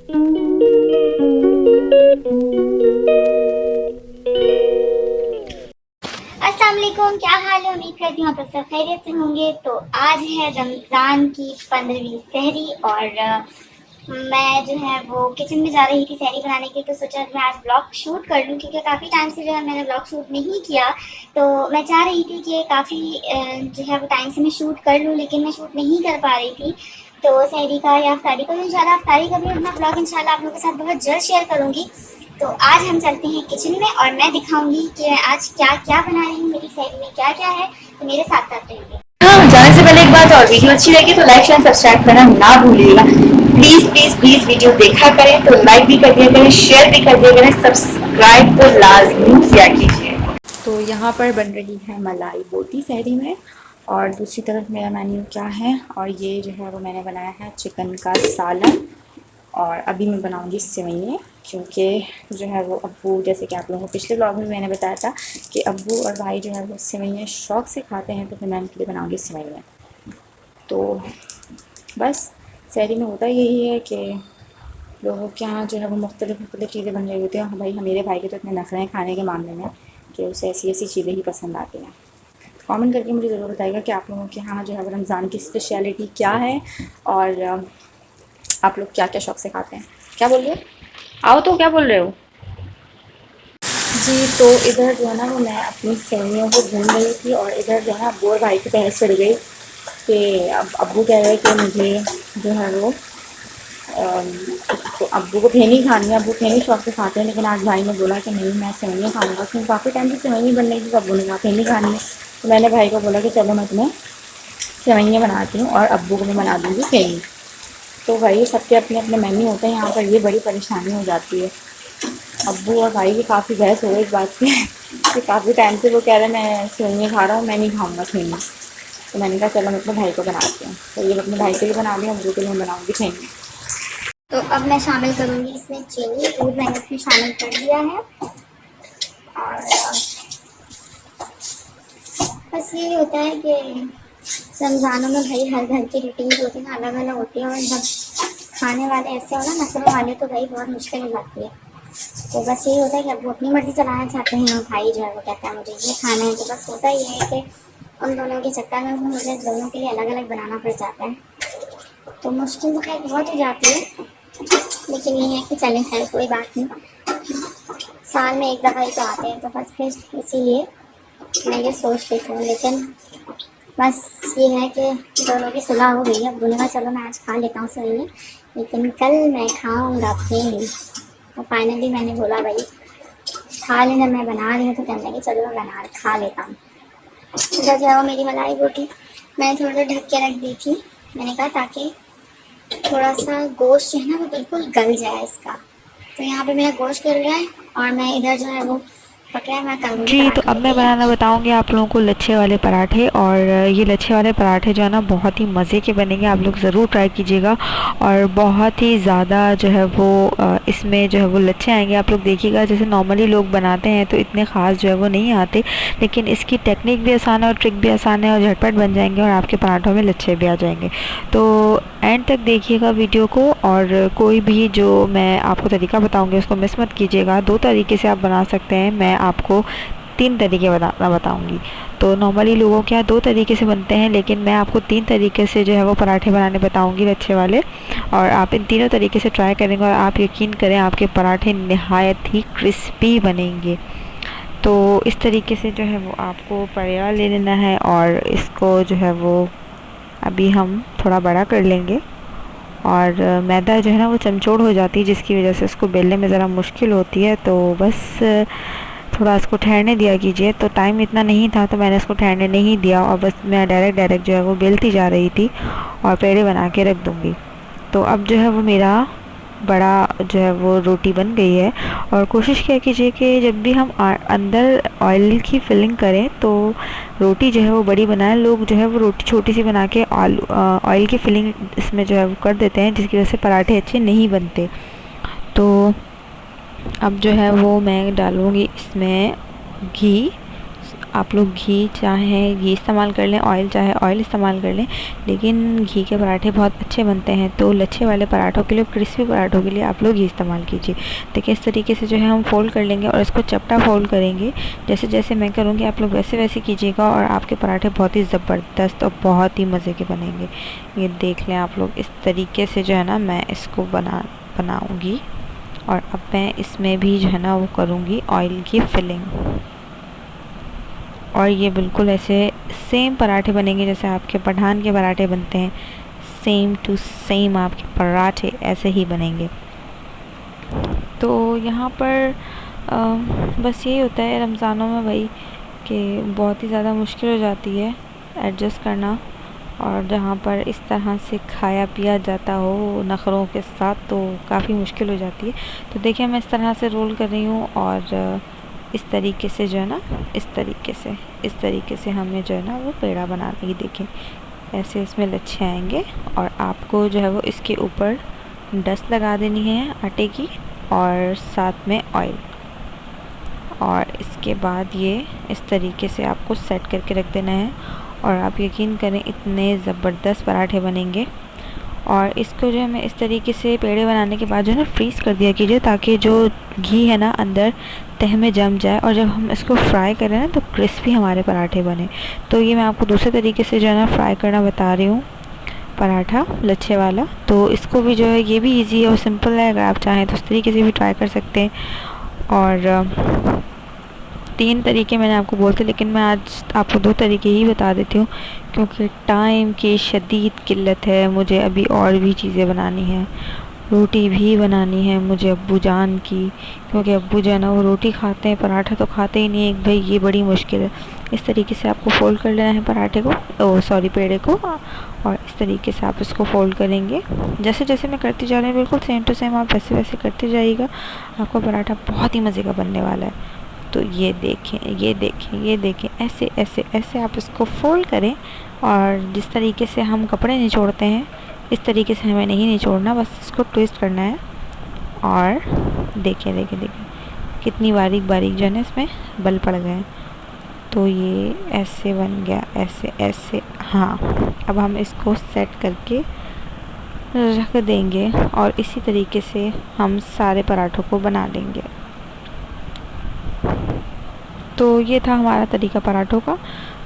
अस्सलाम वालेकुम, क्या हाल है? उम्मीद करती हूँ आप सब खैरियत से होंगे। तो आज है रमज़ान की 15वीं सहरी और मैं जो है वो किचन में जा रही थी सहरी बनाने की। तो सोचा मैं आज ब्लॉग शूट कर लूँ क्योंकि काफ़ी टाइम से जो है मैंने ब्लॉग शूट नहीं किया। तो मैं चाह रही थी कि काफ़ी जो है वो टाइम से मैं शूट कर लूँ, लेकिन मैं शूट नहीं कर पा रही थी। तो सहरी का या अफ्तारी का, तो इंशाल्लाह अफ्तारी का भी अपना ब्लॉग इंशाल्लाह आप लोगों के साथ बहुत जल्द शेयर करूँगी। तो आज हम चलते हैं किचन में और मैं दिखाऊंगी कि मैं आज क्या क्या बना रही हूँ, मेरी सहरी में क्या क्या है। तो मेरे साथ साथ रहिए। हाँ, जाने से पहले एक बात और, वीडियो अच्छी लगी तो लाइक शेयर सब्सक्राइब करना ना भूलिएगा। प्लीज प्लीज प्लीज वीडियो देखा करें तो लाइक भी कर दिया करें, शेयर भी कर दिया करें, सब्सक्राइब तो लाजमी किया कीजिए। तो यहाँ पर बन रही है मलाई बोटी सहरी में, और दूसरी तरफ मेरा मेन्यू क्या है, और ये जो है वो मैंने बनाया है चिकन का सालन। और अभी मैं बनाऊंगी सेवइयाँ, क्योंकि जो है वो अब्बू, जैसे कि आप लोगों को पिछले ब्लॉग में मैंने बताया था कि अब्बू और भाई जो है वो सेवइयाँ शौक़ से खाते हैं, तो फिर मैं उनके लिए बनाऊंगी सेवइयाँ। तो बस सहरी में होता यही है कि लोगों के यहाँ जो है वो मुख्तलिफ़ चीज़ें बन रही होती हैं। भाई मेरे भाई के तो इतने नखरे हैं खाने के मामले में कि उसे ऐसी ऐसी चीज़ें ही पसंद आती हैं। कमेंट करके मुझे ज़रूर बताइएगा कि आप लोगों के यहाँ जो है वो रमज़ान की स्पेशलिटी क्या है, और आप लोग क्या क्या शौक़ से खाते हैं। क्या बोल रहे हो? आओ, तो क्या बोल रहे हो जी? तो इधर जो है ना वो मैं अपनी सेवइयों को भून रही थी, और इधर जो है ना अब्बू और भाई की बहस चढ़ गई कि अब अब्बू कह रहे हैं कि मुझे जो है वो तो अब्बू को फेनी खानी है। अब्बू फेनी शौक से खाते हैं, लेकिन आज भाई ने बोला कि नहीं मैं सेवइयाँ खाऊंगा, क्योंकि काफ़ी टाइम से सेवइयाँ बन रही थी। तो अब्बू ने कहा फेनी खानी है, तो मैंने भाई को बोला कि चलो मैं तुम्हें सेवइयाँ बनाती हूँ और अब्बू को मैं बना दूँगी फेनी। तो भाई सबके अपने अपने मेन्यू होते हैं, यहाँ पर ये बड़ी परेशानी हो जाती है। अब्बू और भाई की काफ़ी बहस हो गई इस बात पे कि काफ़ी टाइम से वो कह रहे हैं मैं सेवइयाँ खा रहा हूँ, मैं नहीं खाऊँगा फेनी। तो मैंने कहा चलो मैं अपने भाई को बनाती हूँ। तो ये अपने भाई के लिए बना रही हूँ, अब्बू के लिए मैं बनाऊँगी फेनी। तो अब मैं शामिल करूँगी इसमें चीनी, दूध मैंने इसमें शामिल कर दिया है। और बस यही होता है कि रमज़ानों में भाई हर घर की रूटीन होती है ना, अलग अलग होती है, और जब खाने वाले ऐसे हो ना नखरे वाले, तो भाई बहुत मुश्किल हो जाती है। तो बस यही होता है कि अब वो अपनी मर्ज़ी चलाना चाहते हैं, और भाई जो है वो कहता है मुझे ये खाना है। तो बस होता ही है कि उन दोनों के चक्कर में मुझे दोनों के लिए अलग अलग बनाना पड़ जाता है। तो मुश्किल तो खैर बहुत हो जाती है, लेकिन ये है कि चलें, खैर कोई बात नहीं, साल में एक दफ़ा ही तो आते हैं, तो बस फिर इसीलिए मैं ये सोच रही हूँ। लेकिन बस ये है कि दोनों की सुलह हो गई है। अब बोलेगा चलो मैं आज खा लेता हूँ सही में, लेकिन कल मैं खाऊँगा फिर। तो फाइनली मैंने बोला भाई खा लेना, मैं बना रही हूँ, तो कहने लगे चलो मैं बना खा लेता हूँ। इधर जो है वो मेरी मलाई रोटी मैंने थोड़ा सा ढक के रख दी थी, मैंने कहा ताकि थोड़ा सा गोश्त जो है ना वो बिल्कुल गल जाए इसका। तो यहाँ पे मेरा गोश्त गल रहा है, और मैं इधर जो है वो पक रहा है, मैं तंदूरी जी, तो अब पराठे मैं तैयार। बनाना बताऊंगी आप लोगों को लच्छे वाले पराठे। और ये लच्छे वाले पराठे जो है ना बहुत ही मज़े के बनेंगे, आप लोग ज़रूर ट्राई कीजिएगा। और बहुत ही ज़्यादा जो है वो इसमें जो है वो लच्छे आएंगे। आप लोग देखिएगा जैसे नॉर्मली लोग बनाते हैं तो इतने ख़ास जो है वो नहीं आते, लेकिन इसकी टेक्निक भी आसान है और ट्रिक भी आसान है, और झटपट बन जाएंगे और आपके पराठों में लच्छे भी आ जाएंगे। तो एंड तक देखिएगा वीडियो को, और कोई भी जो मैं आपको तरीका बताऊँगी उसको मिस मत कीजिएगा। 2 तरीके से आप बना सकते हैं, मैं आपको 3 तरीके बनाना बताऊंगी। तो नॉर्मली लोगों के यहाँ 2 तरीके से बनते हैं, लेकिन मैं आपको 3 तरीके से जो है वो पराठे बनाने बताऊंगी लच्छे वाले। और आप इन तीनों तरीके से ट्राई करेंगे और आप यकीन करें आपके पराठे नहायत ही क्रिस्पी बनेंगे। तो इस तरीके से जो है वो आपको परेड़ा ले लेना है, और इसको जो है वो अभी हम थोड़ा बड़ा कर लेंगे। और मैदा जो है ना वो चमचोड़ हो जाती है, जिसकी वजह से उसको बेलने में ज़रा मुश्किल होती है। तो बस थोड़ा इसको ठहरने दिया कीजिए। तो टाइम इतना नहीं था तो मैंने इसको ठहरने नहीं दिया, और बस मैं डायरेक्ट जो है वो बेलती जा रही थी और पेड़े बना के रख दूँगी। तो अब जो है वो मेरा बड़ा जो है वो रोटी बन गई है। और कोशिश क्या कीजिए कि जब भी हम अंदर ऑयल की फिलिंग करें तो रोटी जो है वो बड़ी बनाएं। लोग जो है वो रोटी छोटी सी बना के आलू ऑयल की फिलिंग इसमें जो है वो कर देते हैं, जिसकी वजह से पराठे अच्छे नहीं बनते। तो अब जो है वो मैं डालूँगी इसमें घी। आप लोग घी चाहे घी इस्तेमाल कर लें, ऑयल चाहे ऑयल इस्तेमाल कर लें, लेकिन घी के पराठे बहुत अच्छे बनते हैं। तो लच्छे वाले पराठों के लिए, क्रिस्पी पराठों के लिए आप लोग घी इस्तेमाल कीजिए। देखिए इस तरीके से जो है हम फ़ोल्ड कर लेंगे और इसको चपटा फ़ोल्ड करेंगे। जैसे जैसे मैं करूँगी आप लोग वैसे वैसे कीजिएगा और आपके पराठे बहुत ही ज़बरदस्त और बहुत ही मज़े के बनेंगे। ये देख लें आप लोग, इस तरीके से जो है ना मैं इसको बनाऊँगी। और अब मैं इसमें भी जो है ना वो करूँगी ऑयल की फिलिंग। और ये बिल्कुल ऐसे सेम पराठे बनेंगे जैसे आपके पठान के पराठे बनते हैं, सेम टू सेम आपके पराठे ऐसे ही बनेंगे। तो यहाँ पर बस यही होता है रमज़ानों में भाई कि बहुत ही ज़्यादा मुश्किल हो जाती है एडजस्ट करना, और जहाँ पर इस तरह से खाया पिया जाता हो नखरों के साथ तो काफ़ी मुश्किल हो जाती है। तो देखिए मैं इस तरह से रोल कर रही हूँ और इस तरीके से जो है ना इस तरीके से हमें जो है ना वो पेड़ा बनाने की, देखिए ऐसे इसमें लच्छे आएंगे और आपको जो है वो इसके ऊपर डस्ट लगा देनी है आटे की और साथ में ऑयल, और इसके बाद ये इस तरीके से आपको सेट करके रख देना है। और आप यकीन करें इतने ज़बरदस्त पराठे बनेंगे। और इसको जो है मैं इस तरीके से पेड़े बनाने के बाद जो है ना फ्रीज़ कर दिया कीजिए, ताकि जो घी है ना अंदर तह में जम जाए और जब हम इसको फ्राई करें ना तो क्रिस्पी हमारे पराठे बने। तो ये मैं आपको दूसरे तरीके से जो है ना फ्राई करना बता रही हूँ पराठा लच्छे वाला। तो इसको भी जो है ये भी इजी है और सिंपल है, अगर आप चाहें तो इस तरीके से भी ट्राई कर सकते हैं। और 3 तरीके मैंने आपको बोलते, लेकिन मैं आज आपको 2 तरीके ही बता देती हूँ क्योंकि टाइम की शदीद किल्लत है। मुझे अभी और भी चीज़ें बनानी हैं, रोटी भी बनानी है मुझे अब्बू जान की, क्योंकि अब्बू जो है ना वो रोटी खाते हैं, पराठा तो खाते ही नहीं है भाई, ये बड़ी मुश्किल है। इस तरीके से आपको फ़ोल्ड कर लेना है पराठे को, पेड़े को, और इस तरीके से आप इसको फ़ोल्ड करेंगे। जैसे जैसे मैं करती जा रही हूँ बिल्कुल सेम टू सेम आप वैसे वैसे करते जाइएगा, आपका पराठा बहुत ही मज़े का बनने वाला है। तो ये देखें ऐसे ऐसे ऐसे आप इसको फ़ोल्ड करें, और जिस तरीके से हम कपड़े निचोड़ते हैं इस तरीके से हमें नहीं निचोड़ना, बस इसको ट्विस्ट करना है। और देखिए कितनी बारीक बारीक जो है ना इसमें बल पड़ गए। तो ये ऐसे बन गया, ऐसे ऐसे। हाँ, अब हम इसको सेट करके रख देंगे और इसी तरीके से हम सारे पराठों को बना लेंगे। तो ये था हमारा तरीका पराठों का।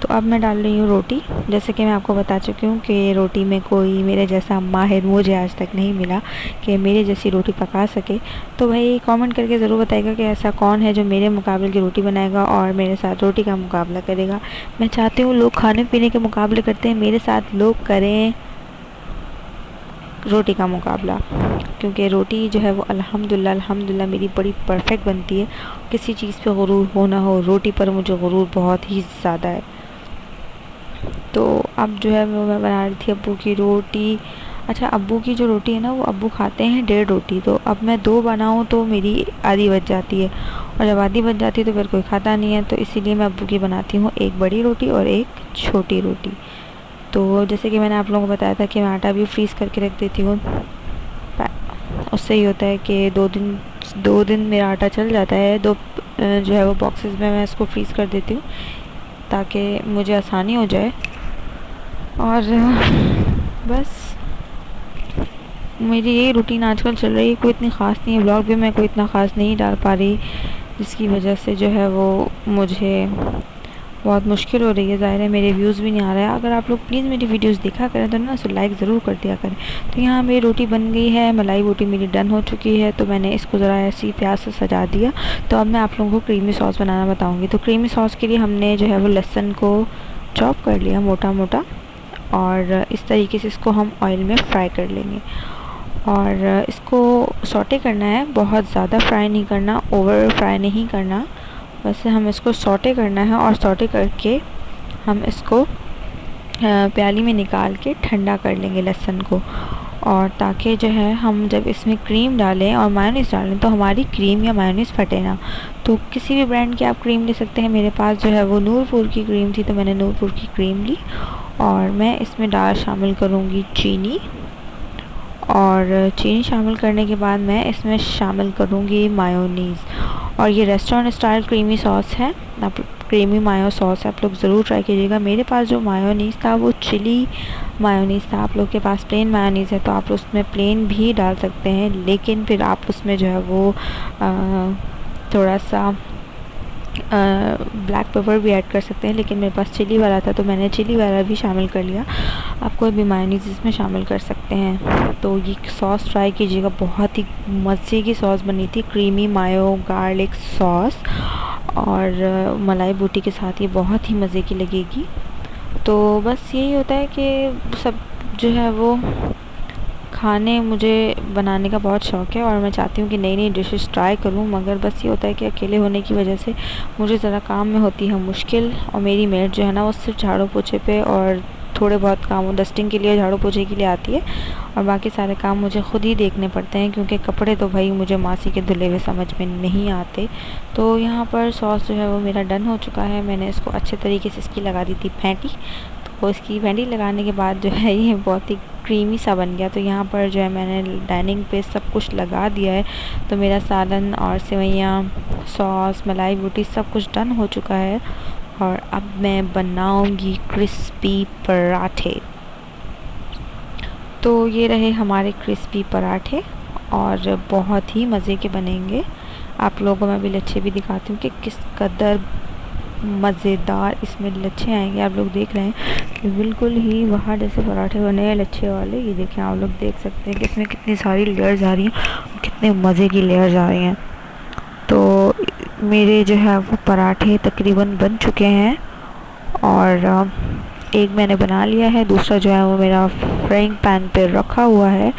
तो अब मैं डाल रही हूँ रोटी। जैसे कि मैं आपको बता चुकी हूँ कि रोटी में कोई मेरे जैसा माहिर मुझे आज तक नहीं मिला कि मेरे जैसी रोटी पका सके। तो भाई कमेंट करके ज़रूर बताइएगा कि ऐसा कौन है जो मेरे मुकाबले की रोटी बनाएगा और मेरे साथ रोटी का मुकाबला करेगा। मैं चाहती हूँ लोग खाने पीने के मुकाबले करते हैं, मेरे साथ लोग करें रोटी का मुकाबला, क्योंकि रोटी जो है वो अल्हम्दुलिल्लाह मेरी बड़ी परफेक्ट बनती है। किसी चीज़ पे गुरूर हो ना हो, रोटी पर मुझे गुरूर बहुत ही ज़्यादा है। तो अब जो है वो मैं बना रही थी अब्बू की रोटी। अच्छा, अब्बू की जो रोटी है ना वो अब्बू खाते हैं 1.5 रोटी, तो अब मैं 2 बनाऊँ तो मेरी आधी बच जाती है, और जब आधी बच जाती है तो फिर कोई खाता नहीं है। तो इसीलिए मैं अब्बू की बनाती हूँ 1 बड़ी रोटी और 1 छोटी रोटी। तो जैसे कि मैंने आप लोगों को बताया था कि मैं आटा भी फ्रीज़ करके रख देती हूँ, उससे ही होता है कि 2 दिन मेरा आटा चल जाता है। जो है वो बॉक्सेस में मैं इसको फ्रीज़ कर देती हूँ ताकि मुझे आसानी हो जाए। और बस मेरी यही रूटीन आजकल चल रही है, कोई इतनी ख़ास नहीं है। ब्लॉग भी मैं कोई इतना ख़ास नहीं डाल पा रही, जिसकी वजह से जो है वो मुझे बहुत मुश्किल हो रही है। ज़ाहिर है मेरे व्यूज़ भी नहीं आ रहा है। अगर आप लोग प्लीज़ मेरी वीडियोस देखा करें तो ना उसको लाइक ज़रूर कर दिया करें। तो यहाँ मेरी रोटी बन गई है, मलाई रोटी मेरी डन हो चुकी है। तो मैंने इसको ज़रा ऐसी प्याज से सजा दिया। तो अब मैं आप लोगों को क्रीमी सॉस बनाना बताऊँगी। तो क्रीमी सॉस के लिए हमने जो है वो लहसुन को चॉप कर लिया मोटा मोटा, और इस तरीके से इसको हम ऑयल में फ्राई कर लेंगे। और इसको सौटे करना है, बहुत ज़्यादा फ्राई नहीं करना, ओवर फ्राई नहीं करना, वैसे हम इसको सौटे करना है। और सौटे करके हम इसको प्याली में निकाल के ठंडा कर लेंगे लहसुन को, और ताकि जो है हम जब इसमें क्रीम डालें और मायोनीज़ डालें तो हमारी क्रीम या मायोनीज़ फटे ना। तो किसी भी ब्रांड की आप क्रीम ले सकते हैं। मेरे पास जो है वो नूरपुर की क्रीम थी, तो मैंने नूरपुर की क्रीम ली। और मैं इसमें शामिल करूँगी चीनी, और चीनी शामिल करने के बाद मैं इसमें शामिल करूँगी मायोनीज़। और ये रेस्टोरेंट स्टाइल क्रीमी सॉस है, आप क्रीमी मायो सॉस है, आप लोग ज़रूर ट्राई कीजिएगा। मेरे पास जो मायोनीज़ था वो चिली मायोनीज़ था। आप लोग के पास प्लेन मायोनीज़ है तो आप उसमें प्लेन भी डाल सकते हैं, लेकिन फिर आप उसमें जो है वो थोड़ा सा ब्लैक पेपर भी ऐड कर सकते हैं, लेकिन मेरे पास चिली वाला था तो मैंने चिली वाला भी शामिल कर लिया। आप कोई भी मायोनीज़ इसमें शामिल कर सकते हैं। तो ये सॉस ट्राई कीजिएगा, बहुत ही मज़े की सॉस बनी थी, क्रीमी मायो गार्लिक सॉस, और मलाई बोटी के साथ ये बहुत ही मज़े की लगेगी। तो बस यही होता है कि सब जो है वो खाने मुझे बनाने का बहुत शौक़ है और मैं चाहती हूँ कि नई नई डिशेस ट्राई करूँ, मगर बस ये होता है कि अकेले होने की वजह से मुझे ज़रा काम में होती है मुश्किल। और मेरी मेड जो है ना वो सिर्फ झाड़ू पोछे पे और थोड़े बहुत काम डस्टिंग के लिए, झाड़ू पोछे के लिए आती है, और बाकी सारे काम मुझे ख़ुद ही देखने पड़ते हैं, क्योंकि कपड़े तो भाई मुझे मासी के धुले हुए समझ में नहीं आते। तो यहाँ पर सॉस जो है वो मेरा डन हो चुका है। मैंने इसको अच्छे तरीके से इसकी लगा दी थी फेंटी, तो इसकी फेंटी लगाने के बाद जो है ये बहुत ही क्रीमी सा बन गया। तो यहाँ पर जो है मैंने डाइनिंग पे सब कुछ लगा दिया है। तो मेरा सालन और सेवइयाँ, सॉस, मलाई बोटी सब कुछ डन हो चुका है, और अब मैं बनाऊंगी क्रिस्पी पराठे। तो ये रहे हमारे क्रिस्पी पराठे, और बहुत ही मज़े के बनेंगे। आप लोगों को मैं भी लच्छे भी दिखाती हूँ कि किस कदर मज़ेदार इसमें लच्छे आएंगे। आप लोग देख रहे हैं कि बिल्कुल ही वहाँ जैसे पराठे बने हैं लच्छे वाले। ये देखें, आप लोग देख सकते हैं कि इसमें कितनी सारी लेयर्स आ रही हैं, कितने मज़े की लेयर्स आ रही हैं। तो मेरे जो है वो पराठे तकरीबन बन चुके हैं, और एक मैंने बना लिया है, दूसरा जो है वो मेरा फ्राइंग पैन पे रखा हुआ है।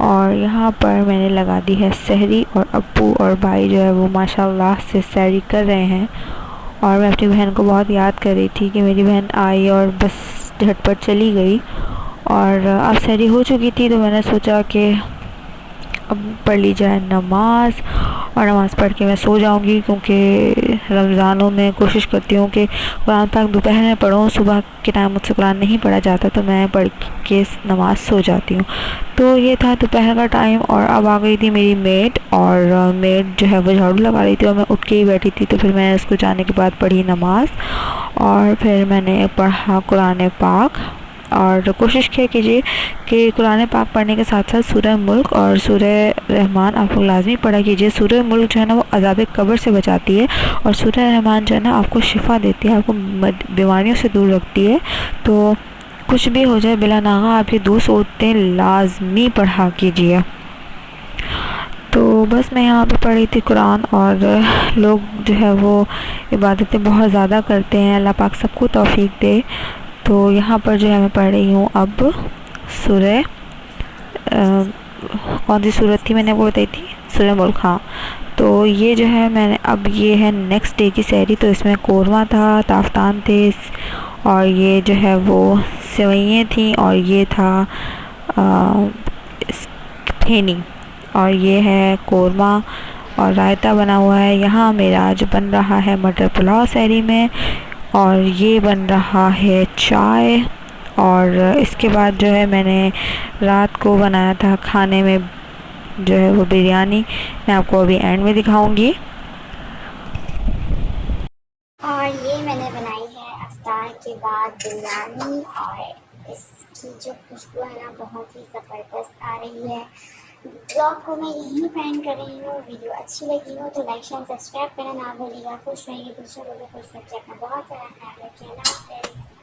और यहाँ पर मैंने लगा दी है सहरी, और अब्बू और भाई जो है वो माशाल्लाह से सहरी कर रहे हैं। और मैं अपनी बहन को बहुत याद कर रही थी कि मेरी बहन आई और बस झटपट चली गई, और अब सहरी हो चुकी थी। तो मैंने सोचा कि अब पढ़ ली जाए नमाज़, और नमाज़ पढ़ के मैं सो जाऊंगी, क्योंकि रमज़ानों में कोशिश करती हूँ कि कुरान पाक दोपहर में पढूँ। सुबह के टाइम मुझसे कुरान नहीं पढ़ा जाता, तो मैं पढ़ के नमाज़ सो जाती हूँ। तो ये था दोपहर का टाइम, और अब आ गई थी मेरी मेड, और मेड जो है वो झाड़ू लगा रही थी और मैं उठ के ही बैठी थी। तो फिर मैंने उसको जाने के बाद पढ़ी नमाज़, और फिर मैंने पढ़ा कुरान पाक। और कोशिश किया कीजिए कि कुरान पाक पढ़ने के साथ साथ सूरह मुल्क और सूरह रहमान आप लोग लाजमी पढ़ा कीजिए। सूरह मुल्क जो है ना वो अज़ाब कब्र से बचाती है, और सूरह रहमान जो है ना आपको शिफा देती है, आपको बीमारियों से दूर रखती है। तो कुछ भी हो जाए बिला नागा आप ये 2 सूरतें लाजमी पढ़ा कीजिए। तो बस मैं यहाँ पे पढ़ी थी कुरान, और लोग जो है वो इबादतें बहुत ज़्यादा करते हैं, अल्लाह पाक सबको तौफीक दे। तो यहाँ पर जो है मैं पढ़ रही हूँ अब सूरह कौन सी सूरत थी मैंने वो बताई थी, सूरह मुल्क। हाँ, तो ये जो है मैंने अब ये है नेक्स्ट डे की सहरी। तो इसमें कोरमा था, ताफ्तान थे, और ये जो है वो सेवइयाँ थी, और ये था फेनी, और ये है कोरमा, और रायता बना हुआ है। यहाँ मेरा आज बन रहा है मटर पुलाव सहरी में, और ये बन रहा है चाय। और इसके बाद जो है मैंने रात को बनाया था खाने में जो है वो बिरयानी, मैं आपको अभी एंड में दिखाऊंगी। और ये मैंने बनाई है अफ्तार के बाद बिरयानी, और इसकी जो खुशबू है ना बहुत ही ज़बरदस्त आ रही है। ब्लॉग को मैं यहीं पेंड कर रही हूँ। वीडियो अच्छी लगी हो तो लाइक शेयर सब्सक्राइब करना ना भूलिएगा। खुश रहिए, दूसरे लोगों को खुश रखिए, अपना बहुत सारा ख्याल रखिए। अल्लाह हाफ़िज़।